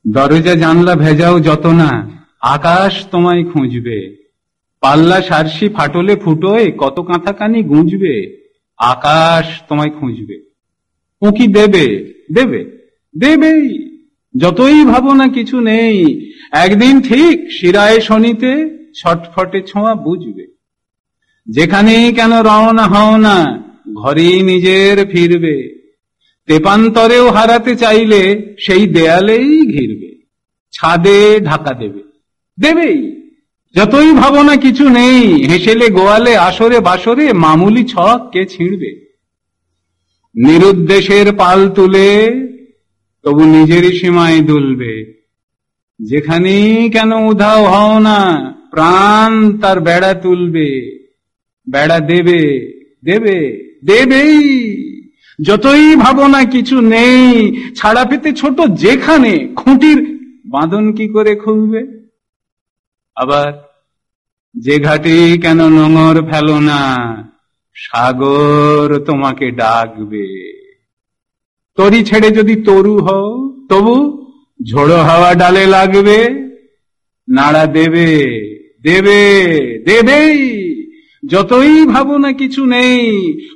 দরজা জানলা ভেজাও যত না, আকাশ তোমায় খুঁজবে। পাল্লা সারসি ফাটলে ফুটোয় কত কাঁথাকানি গুঁজবে, আকাশ তোমায় খুঁজবে। উঁকি দেবে দেবে দেবেই, যতই ভাবো না কিছু নেই, একদিন ঠিক শিরায় শনিতে ছটফটে ছোঁয়া বুঝবে। যেখানেই কেন রওনা হও না, ঘরেই নিজের ফিরবে। তেপান্তরেও হারাতে চাইলে সেই দেয়ালেই ঘিরবে, ছাদে ঢাকা দেবে দেবেই, যতই ভাবো না কিছু নেই, হেসেলে গোয়ালে আসরে বাসরে মামুলি ছক কে ছিঁড়বে। নিরুদ্দেশের পাল তুলে তবু নিজেরই সীমায় দুলবে। যেখানেই কেন উধাও হও না, প্রাণ তার বেড়া তুলবে। বেড়া দেবে দেবে দেবেই, যতই ভাবো না কিছু নেই, ছাড়া পেতে ছোট যেখানে খুঁটির বাঁধন কি করে খুলবে। আবার যে ঘাটে কেন নোঙর ফেলো না, সাগর তোমাকে ডাকবে। তরি ছেড়ে যদি তরু হও, তবু ঝোড়ো হাওয়া ডালে লাগবে। নাড়া দেবে দেবে দেবেই, যতই ভাবো না কিছু নেই,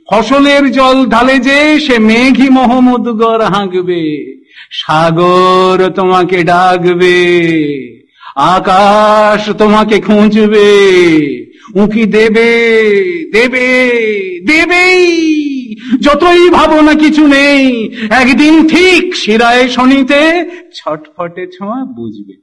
ফসলের জল ঢালে যে সে মেঘই মহমুদগর হাঁকবে। সাগর তোমাকে ডাকবে, আকাশ তোমাকে খুঁজবে। উঁকি দেবে দেবে দেবেই, যতই ভাবো না কিছু নেই, একদিন ঠিক শিরায় শনিতে ছটফটে ছোঁয়া বুঝবে।